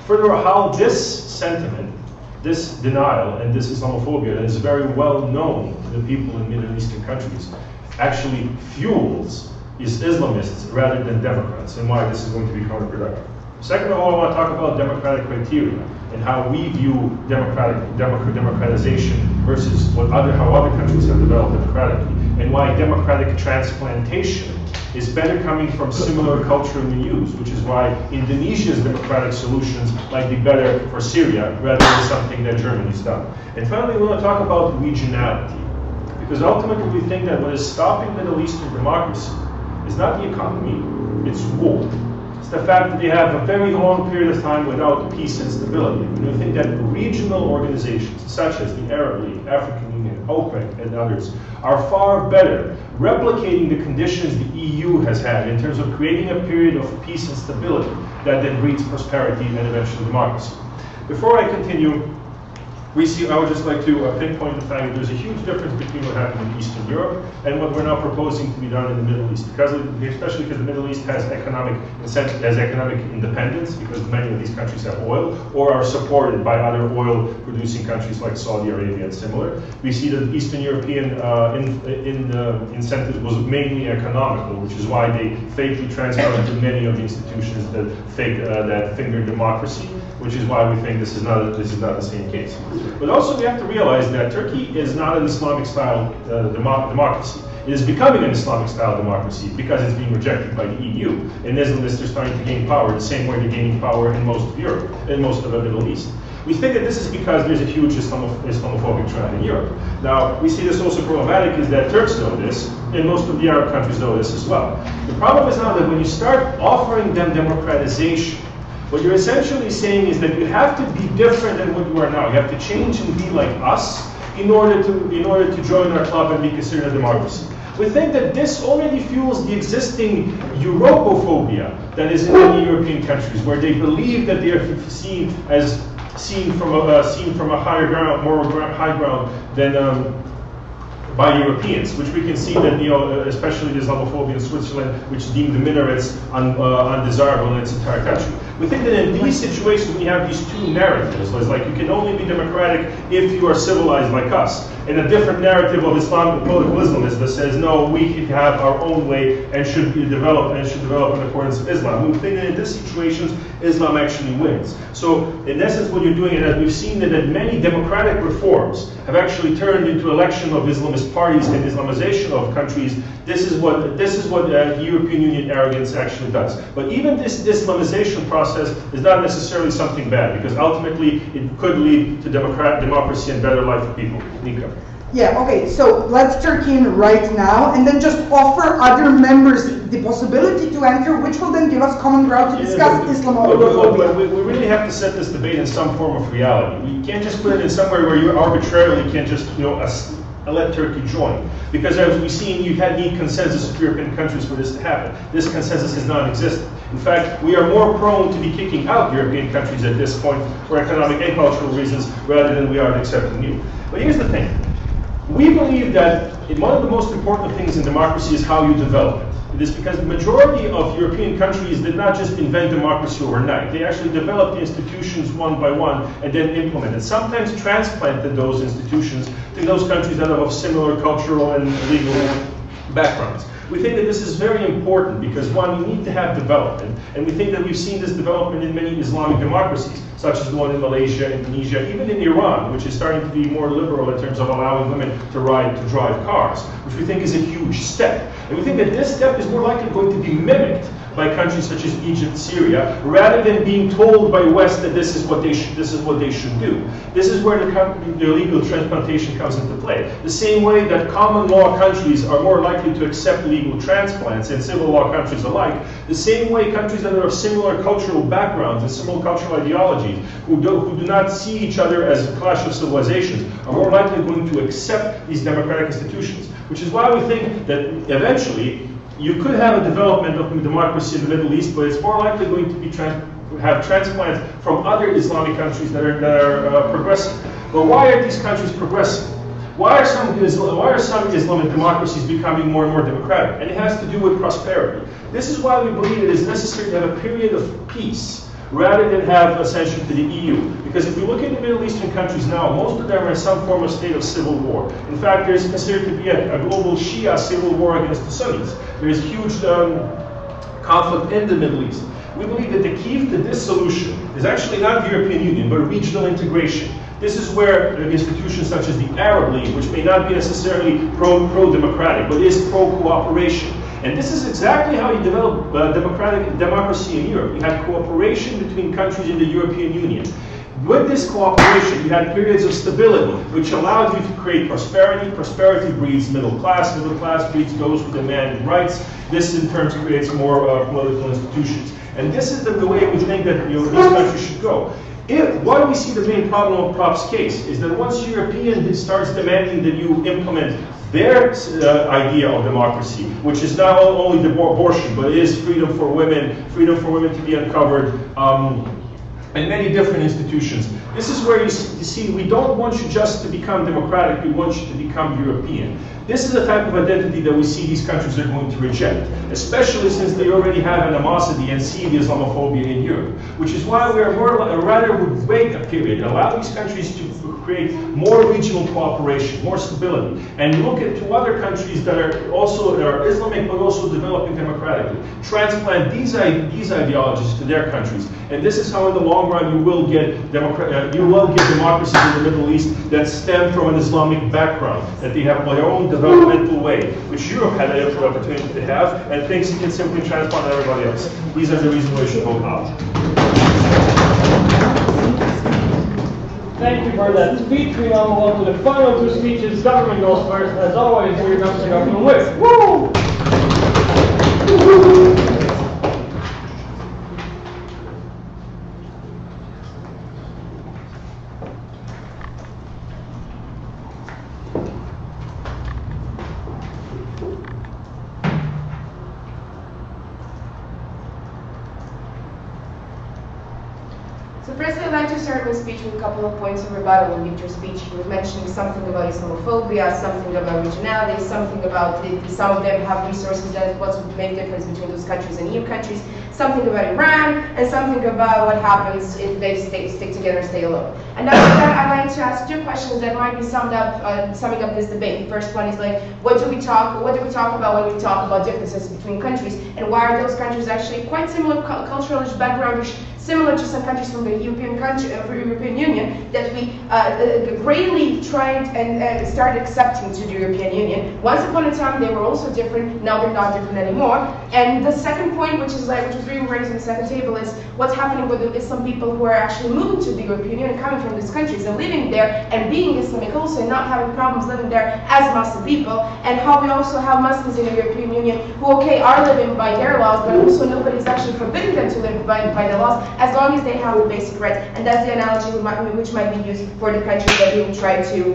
Further, how this sentiment, this denial, and this Islamophobia that is very well known to the people in Middle Eastern countries actually fuels Islamists rather than Democrats, and why this is going to be counterproductive. Second of all, I want to talk about democratic criteria and how we view democratization versus how other countries have developed democratically, and why democratic transplantation is better coming from similar cultural milieux, which is why Indonesia's democratic solutions might be better for Syria rather than something that Germany's done. And finally, we want to talk about regionality, because ultimately we think that what is stopping Middle Eastern democracy is not the economy, it's war. It's the fact that they have a very long period of time without peace and stability. And we think that regional organizations such as the Arab League, African Union, OPEC, and others are far better replicating the conditions the EU has had in terms of creating a period of peace and stability that then breeds prosperity and eventually democracy. Before I continue, I would just like to pinpoint the fact that there's a huge difference between what happened in Eastern Europe and what we're now proposing to be done in the Middle East, especially because the Middle East has economic independence, because many of these countries have oil or are supported by other oil-producing countries like Saudi Arabia and similar. We see that Eastern European incentives was mainly economical, which is why they fakely transferred to many of the institutions that finger democracy, which is why we think this is not the same case. But also we have to realize that Turkey is not an Islamic-style democracy. It is becoming an Islamic-style democracy because it's being rejected by the EU. And Islamists are starting to gain power the same way they're gaining power in most of Europe, in most of the Middle East. We think that this is because there's a huge Islamophobic trend in Europe. Now, we see this also problematic is that Turks know this, and most of the Arab countries know this as well. The problem is now that when you start offering them democratization, what you're essentially saying is that you have to be different than what you are now. You have to change and be like us in order to join our club and be considered a democracy. We think that this already fuels the existing Europophobia that is in many European countries, where they believe that they are seen from a higher ground, more high ground than by Europeans, which we can see that, especially the Islamophobia in Switzerland, which deemed the minarets undesirable in its entire country. We think that in these situations we have these two narratives. It's like you can only be democratic if you are civilized like us, and a different narrative of Islam, political Islamism, that says no, we can have our own way and should develop in accordance with Islam. We think that in these situations Islam actually wins. So in essence, what you're doing, and as we've seen that many democratic reforms have actually turned into election of Islamist parties and Islamization of countries. This is what the European Union arrogance actually does. But even this Islamization process is not necessarily something bad, because ultimately it could lead to democracy and better life for people. Nika. Yeah, okay, so let's Turkey in right now, and then just offer other members the possibility to enter, which will then give us common ground to discuss Islamophobia. But we really have to set this debate in some form of reality. We can't just put it in somewhere where you arbitrarily can just, let Turkey join. Because as we've seen, you need consensus of European countries for this to happen. This consensus is non-existent. In fact, we are more prone to be kicking out European countries at this point for economic and cultural reasons rather than we are accepting new. But here's the thing. We believe that one of the most important things in democracy is how you develop it. It is because the majority of European countries did not just invent democracy overnight. They actually developed the institutions one by one and then implemented. Sometimes transplanted those institutions to those countries that are of similar cultural and legal backgrounds. We think that this is very important because, one, you need to have development, and we think that we've seen this development in many Islamic democracies, such as the one in Malaysia, Indonesia, even in Iran, which is starting to be more liberal in terms of allowing women to drive cars, which we think is a huge step. And we think that this step is more likely going to be mimicked by countries such as Egypt, Syria, rather than being told by West that this is what they should do. This is where the legal transplantation comes into play. The same way that common law countries are more likely to accept legal transplants and civil law countries alike, the same way countries that are of similar cultural backgrounds and similar cultural ideologies, who do not see each other as a clash of civilizations, are more likely going to accept these democratic institutions. Which is why we think that eventually you could have a development of democracy in the Middle East, but it's more likely going to be have transplants from other Islamic countries that are progressive. But why are these countries progressing? Why are some Islamic democracies becoming more and more democratic? And it has to do with prosperity. This is why we believe it is necessary to have a period of peace rather than have ascension to the EU. Because if we look at the Middle Eastern countries now, most of them are in some form of state of civil war. In fact, there is considered to be a global Shia civil war against the Sunnis. There is huge conflict in the Middle East. We believe that the key to this solution is actually not the European Union, but regional integration. This is where institutions such as the Arab League, which may not be necessarily pro-democratic, but is pro-cooperation. And this is exactly how you develop democracy in Europe. You had cooperation between countries in the European Union. With this cooperation, you had periods of stability, which allowed you to create prosperity. Prosperity breeds middle class breeds those who demand rights. This in turn creates more political institutions. And this is the way we think that these countries should go. Why we see the main problem of Prop's case is that once European starts demanding that you implement their idea of democracy, which is not only the abortion, but it is freedom for women to be uncovered, and many different institutions. This is where you see we don't want you just to become democratic, we want you to become European. This is the type of identity that we see these countries are going to reject, especially since they already have animosity and see the Islamophobia in Europe, which is why we are rather would wait a period, allow these countries to create more regional cooperation, more stability, and look at two other countries that are Islamic but also developing democratically. Transplant these ideologies to their countries, and this is how, in the long run, you will get democracies in the Middle East that stem from an Islamic background, that they have their own developmental way, which Europe had the opportunity to have, and thinks it can simply transplant everybody else. These are the reasons why we should vote out. Thank you for that speech. We now move on to the final two speeches. Government goes first. As always, here comes the government whip. Woo! So first I'd like to start my speech with a couple of points of rebuttal on Victor's speech. He was mentioning something about Islamophobia, something about regionality, something about some of them have resources that what would make difference between those countries and EU countries, something about Iran, and something about what happens if they stick together and stay alone. And after that, I'd like to ask two questions that might be summing up this debate. The first one is like, what do we talk about when we talk about differences between countries, and why are those countries actually quite similar cultural background, similar to some countries from the European Union that we greatly tried and started accepting to the European Union. Once upon a time, they were also different. Now they're not different anymore. And the second point, which was really raised in the second table, is what's happening with some people who are actually moving to the European Union, coming from these countries and living there and being Islamic also, and not having problems living there as Muslim people, and how we also have Muslims in the European Union who, are living by their laws, but also nobody's actually forbidding them to live by the laws, as long as they have the basic rights. And that's the analogy which might be used for the countries that we will try to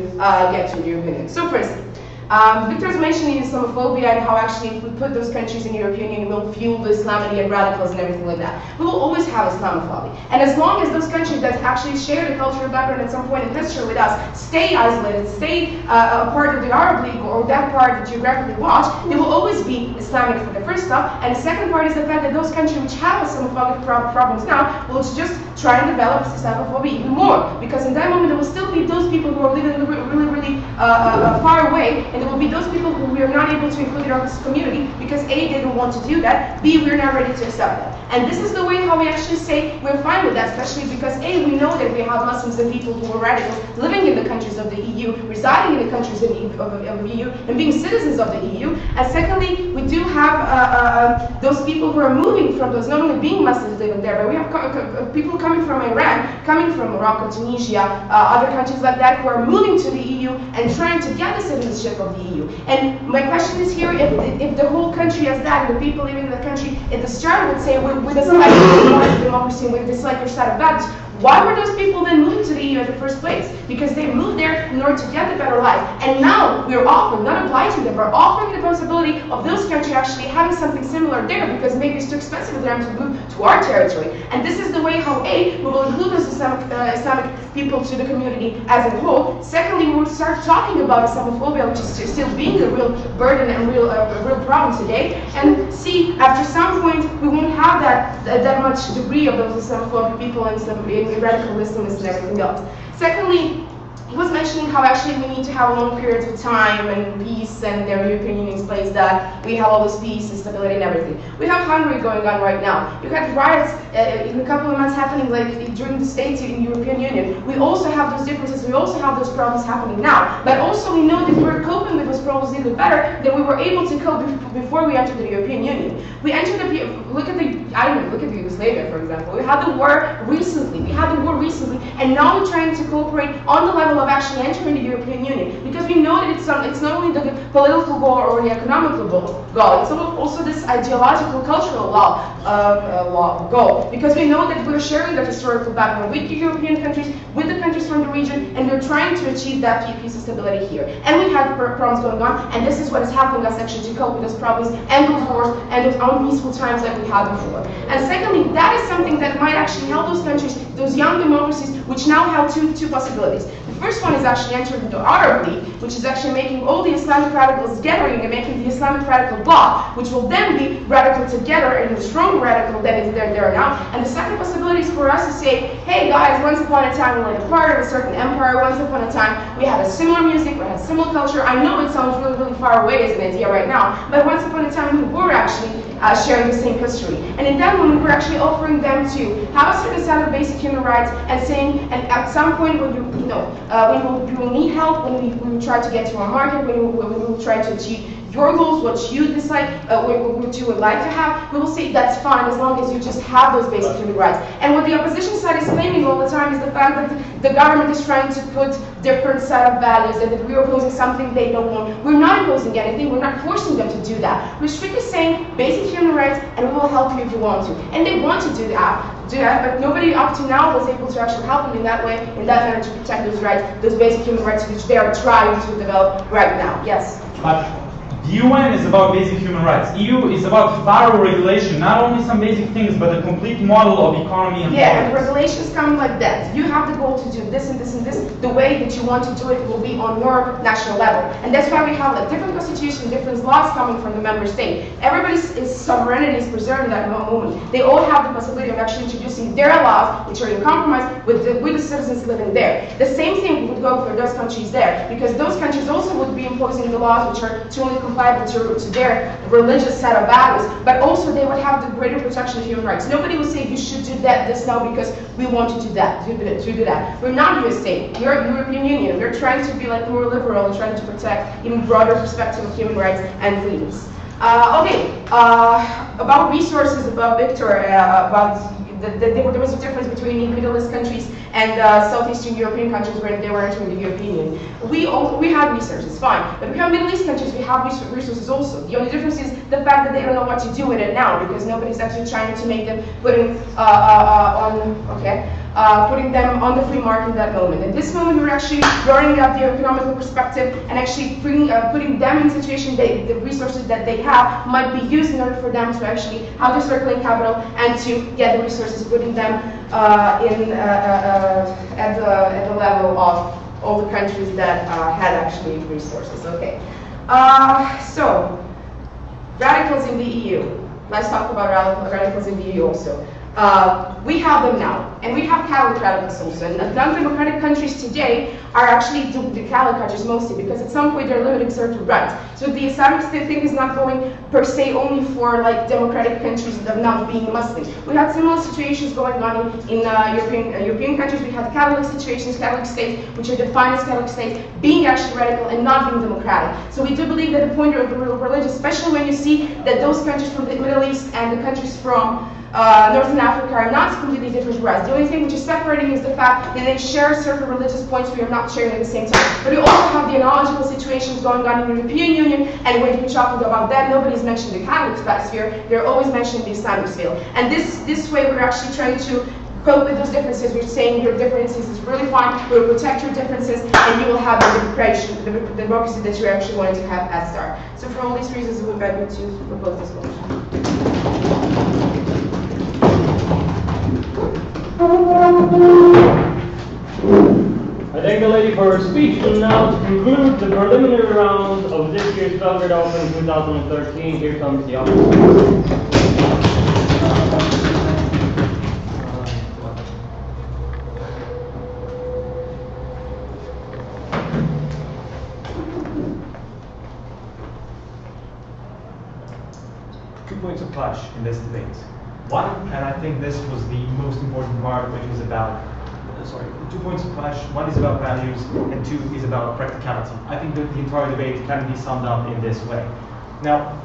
get to the European Union. So first, Victor was mentioning Islamophobia and how actually if we put those countries in the European Union, we'll fuel the Islamity and radicals and everything like that. We will always have Islamophobia. And as long as those countries that actually share the cultural background at some point in history with us stay isolated, stay a part of the Arab League or that part that geographically watch, they will always be Islamic for the first step. And the second part is the fact that those countries which have Islamophobic problems now will just try and develop Islamophobia even more. Because in that moment, there will still be those people who are living really far away, and there will be those people who we are not able to include in our community because A, they don't want to do that, B, we're not ready to accept that. And this is the way how we actually say we're fine with that, especially because A, we know that we have Muslims and people who are radicals living in the countries of the EU, residing in the countries of the EU, and being citizens of the EU. And secondly, we do have those people who are moving from those, not only being Muslims living there, but we have people coming from Iran, coming from Morocco, Tunisia, other countries like that who are moving to the EU and trying to get the citizenship of the EU. And my question is here, if the whole country has that, and the people living in the country at the start would say, we dislike democracy, we dislike your side of values, Why were those people then moving to the EU in the first place? Because they moved there in order to get the better life. And now we're offering, not obliging them, we're offering the possibility of those countries actually having something similar there, because maybe it's too expensive for them to move to our territory. And this is the way how A, we will include those Islamic people to the community as a whole. Secondly, we will start talking about Islamophobia, which is still being a real burden and real problem today. And C, after some point, we won't have that much degree of those Islamophobic people and radical Islamists and everything else. Secondly, he was mentioning how actually we need to have long periods of time and peace, and the European Union explains that we have all this peace and stability and everything. We have Hungary going on right now. You had riots in a couple of months happening like during the states in the European Union. We also have those differences, we also have those problems happening now. But also we know that we're coping with those problems even better than we were able to cope before we entered the European Union. We entered look at Yugoslavia, for example. We had the war recently, and now we're trying to cooperate on the level of actually entering the European Union, because we know that it's not only the political goal or the economical goal, it's also this ideological, cultural goal, because we know that we're sharing that historical background with the European countries, with the countries from the region, and we're trying to achieve that peace and stability here. And we have problems going on, and this is what is helping us actually to cope with those problems and those wars and those unpeaceful times that we had before. And secondly, that is something that might actually help those countries, those young democracies, which now have two possibilities. The first one is actually entering into Arab League, which is actually making all the Islamic radicals gathering and making the Islamic radical bloc, which will then be radical together and a stronger radical than is there now. And the second possibility is for us to say, hey guys, once upon a time we were a part of a certain empire, once upon a time we had a similar music, we had a similar culture. I know it sounds really, really far away as an idea right now, but once upon a time we were actually sharing the same history. And in that moment, we're actually offering them to have a certain set of basic human rights and saying, and at some point when you will need help, when we will try to get to our market, when we will try to achieve your goals, what you decide, what you would like to have, we will say that's fine as long as you just have those basic human rights. And what the opposition side is claiming all the time is the fact that the government is trying to put different set of values and that we're opposing something they don't want. We're not imposing anything, we're not forcing them to do that. We're strictly saying basic human rights and we will help you if you want to. And they want to do that, but nobody up to now was able to actually help them in that way, in that manner, to protect those rights, those basic human rights which they are trying to develop right now. Yes? The UN is about basic human rights. EU is about thorough regulation, not only some basic things, but a complete model of economy and politics. And regulations come like that. You have the goal to do this and this and this. The way that you want to do it will be on your national level. And that's why we have a different constitution, different laws coming from the member state. Everybody's sovereignty is preserved in that moment. They all have the possibility of actually introducing their laws, which are in compromise with the citizens living there. The same thing would go for those countries there, because those countries also would be imposing the laws which are to only comply to their religious set of values, but also they would have the greater protection of human rights. Nobody would say you should do this now because we want to do that. We're not USA. We're European Union. We're trying to be like more liberal and trying to protect even broader perspective of human rights and freedoms. About resources, about Victor, there was a difference between Middle East countries and Southeastern European countries when they were entering the European Union. We have resources, fine, but we have Middle East countries, we have resources also. The only difference is the fact that they don't know what to do with it now, because nobody's actually trying to make them putting them on the free market in that moment. At this moment, we're actually growing up the economical perspective and actually putting them in a situation that the resources that they have might be used in order for them to actually have the circulating capital and to get the resources, putting them at the level of all the countries that had actually resources. Okay. So, radicals in the EU. Let's talk about radicals in the EU also. We have them now, and we have Catholic radicals also. And non-democratic countries today are actually the Catholic countries mostly, because at some point they're limiting certain rights. So the Islamic State thing is not going per se only for like democratic countries of not being Muslim. We had similar situations going on in European countries. We had Catholic situations, Catholic states, which are defined as Catholic states, being actually radical and not being democratic. So we do believe that the point of religion, especially when you see that those countries from the Middle East and the countries from Northern Africa are not completely different to us. The only thing which is separating is the fact that they share certain religious points we are not sharing at the same time. But we also have the analogical situations going on in the European Union, and when we're talking about that, nobody's mentioned the Catholic sphere, they're always mentioning the Islamic sphere. And this way we're actually trying to cope with those differences. We're saying your differences is really fine. We'll protect your differences, and you will have the democracy that you actually wanted to have at start. So for all these reasons, we would like to propose this motion. I thank the lady for her speech, and now to conclude the preliminary round of this year's Belgrade Open 2013, here comes the opposition. 2 points of clash in this debate. One, and I think this was the most important part, which was about, 2 points of clash. One is about values, and two is about practicality. I think that the entire debate can be summed up in this way. Now,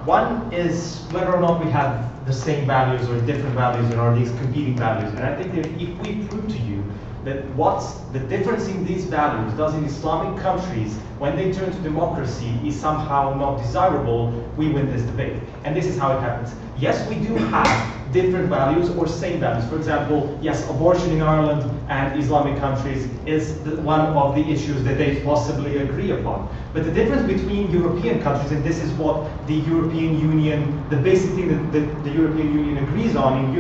one is whether or not we have the same values or different values, or are these competing values. And I think that if we prove to you that what's the difference in these values does in Islamic countries when they turn to democracy is somehow not desirable, we win this debate. And this is how it happens. Yes, we do have different values or same values. For example, yes, abortion in Ireland and Islamic countries is one of the issues that they possibly agree upon. But the difference between European countries, and this is what the European Union, the basic thing that the European Union agrees on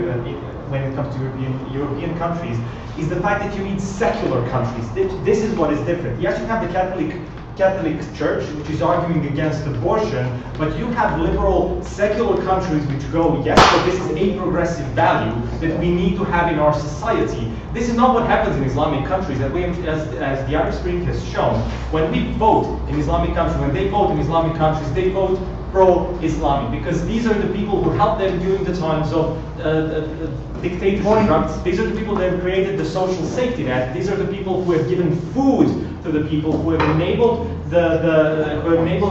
when it comes to European countries, is the fact that you need secular countries. This is what is different. Yes, you have the Catholic Church, which is arguing against abortion, but you have liberal, secular countries which go, yes, but this is a progressive value that we need to have in our society. This is not what happens in Islamic countries, as the Arab Spring has shown. When we vote in Islamic countries, when they vote in Islamic countries, they vote pro-Islamic, because these are the people who helped them during the times of dictatorship. These are the people that have created the social safety net. These are the people who have given food to the people, who have enabled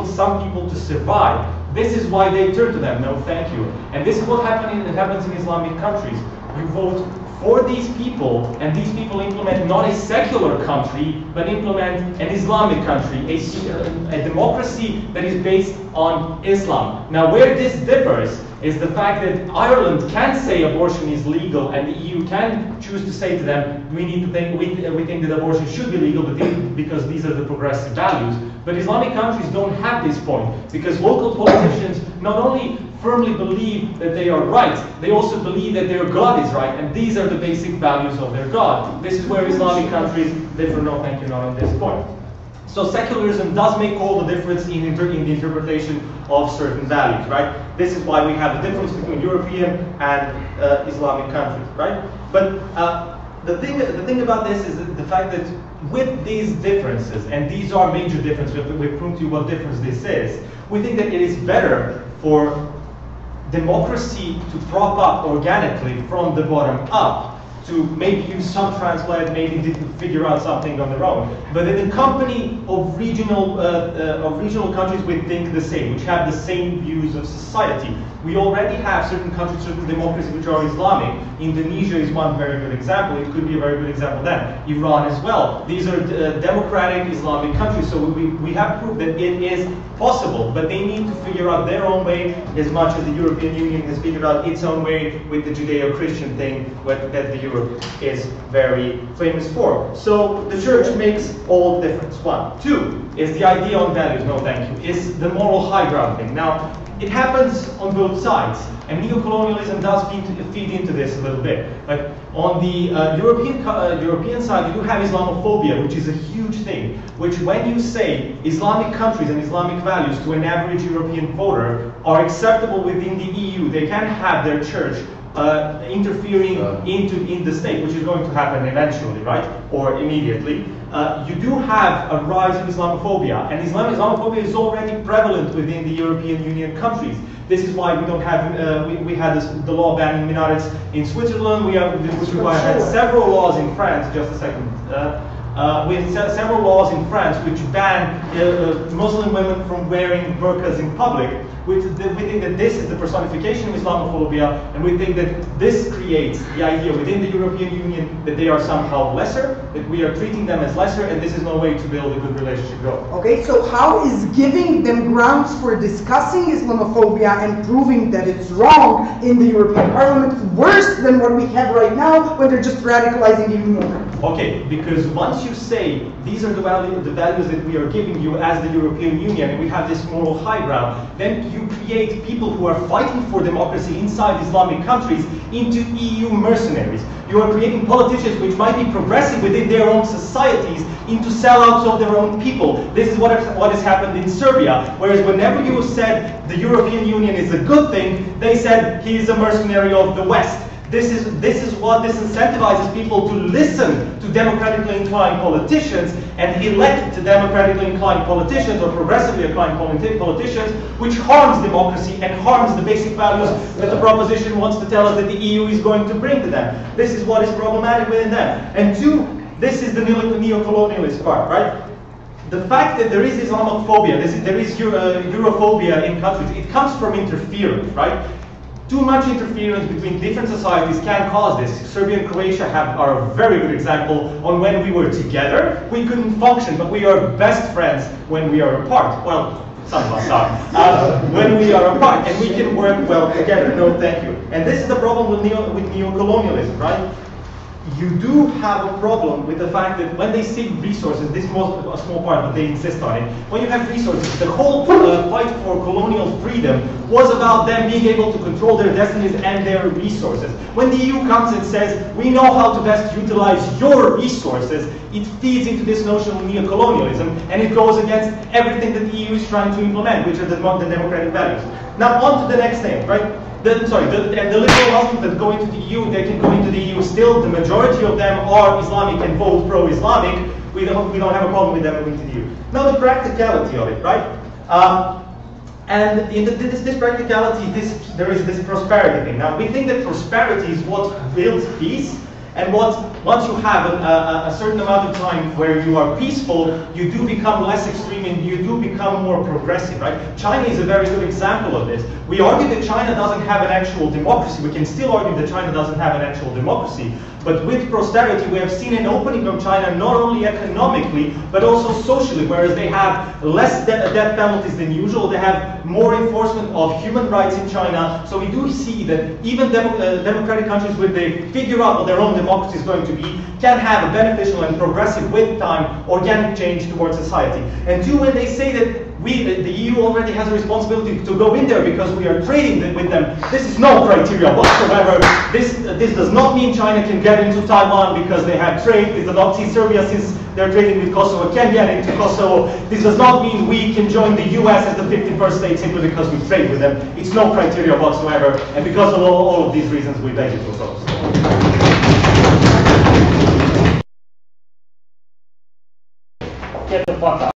some people to survive. This is why they turn to them. No, thank you. And this is what happens in Islamic countries. You vote for these people, and these people implement not a secular country, but implement an Islamic country, a democracy that is based on Islam. Now, where this differs is the fact that Ireland can say abortion is legal, and the EU can choose to say to them, we think that abortion should be legal, because these are the progressive values. But Islamic countries don't have this point, because local politicians not only firmly believe that they are right, they also believe that their God is right, and these are the basic values of their God. This is where Islamic countries differ. No, thank you, not on this point. So secularism does make all the difference in the interpretation of certain values, right? This is why we have a difference between European and Islamic countries, right? But the thing about this is the fact that with these differences, and these are major differences, we've proven to you what difference this is, we think that it is better for democracy to prop up organically from the bottom up, to maybe use some transplant, maybe didn't figure out something on their own, but in a company of regional countries we think the same, which have the same views of society. We already have certain countries, certain democracies which are Islamic. Indonesia is one very good example. It could be a very good example then. Iran as well. These are democratic Islamic countries, so we have proof that it is possible, but they need to figure out their own way, as much as the European Union has figured out its own way with the Judeo-Christian thing that the Europe is very famous for. So the church makes all the difference. One. Two is the idea on values, no thank you, is the moral high ground thing. Now, it happens on both sides, and neo-colonialism does feed into this a little bit. Like on the European side, you do have Islamophobia, which is a huge thing, which when you say Islamic countries and Islamic values to an average European voter are acceptable within the EU, they can have their church interfering in the state, which is going to happen eventually, right? Or immediately. You do have a rise in Islamophobia, and Islamophobia is already prevalent within the European Union countries. This is why we don't have, we had the law banning minarets in Switzerland, we had several laws in France, just a second. several laws in France which ban Muslim women from wearing burqas in public. We think that this is the personification of Islamophobia, and we think that this creates the idea within the European Union that they are somehow lesser, that we are treating them as lesser, and this is no way to build a good relationship going. Okay, so how is giving them grounds for discussing Islamophobia and proving that it's wrong in the European Parliament worse than what we have right now when they're just radicalizing even more? Okay, because once you say these are the values that we are giving you as the European Union, and we have this moral high ground, then you create people who are fighting for democracy inside Islamic countries into EU mercenaries. You are creating politicians which might be progressive within their own societies into sellouts of their own people. This is what has happened in Serbia, whereas whenever you said the European Union is a good thing, they said he is a mercenary of the West. This is what disincentivizes people to listen to democratically inclined politicians and elect democratically inclined politicians or progressively inclined politicians, which harms democracy and harms the basic values that the proposition wants to tell us that the EU is going to bring to them. This is what is problematic within them. And two, this is the neo-colonialist part, right? The fact that there is Islamophobia, there is Europhobia in countries, it comes from interference, right? Too much interference between different societies can cause this. Serbia and Croatia are a very good example on when we were together, we couldn't function, but we are best friends when we are apart. Well, some of us are. When we are apart, and we can work well together. No, thank you. And this is the problem with neo-colonialism, right? You do have a problem with the fact that when they seek resources, this is a small part, but they insist on it. When you have resources, the whole fight for colonial freedom was about them being able to control their destinies and their resources. When the EU comes and says, we know how to best utilize your resources, it feeds into this notion of neo-colonialism, and it goes against everything that the EU is trying to implement, which are the democratic values. Now on to the next thing, right? The liberal Muslims that go into the EU, they can go into the EU still. The majority of them are Islamic and vote pro-Islamic. We don't have a problem with them going to the EU. Now the practicality of it, right? And in this practicality, there is this prosperity thing. Now we think that prosperity is what builds peace, and once you have a certain amount of time where you are peaceful, you do become less extreme and you do become more progressive, right? China is a very good example of this. We argue that China doesn't have an actual democracy. We can still argue that China doesn't have an actual democracy. But with prosperity, we have seen an opening of China not only economically, but also socially, whereas they have less death penalties than usual. They have more enforcement of human rights in China. So we do see that even democratic countries, when they figure out what their own democracy is going to be, can have a beneficial and progressive, with time, organic change towards society. And two, when they say that the EU already has a responsibility to go in there because we are trading with them, this is no criteria whatsoever. This does not mean China can get into Taiwan because they have trade. This does not see Serbia, since they're trading with Kosovo, can get into Kosovo. This does not mean we can join the US as the 51st state simply because we trade with them. It's no criteria whatsoever, and because of all of these reasons, we beg you to oppose. Get the fuck out.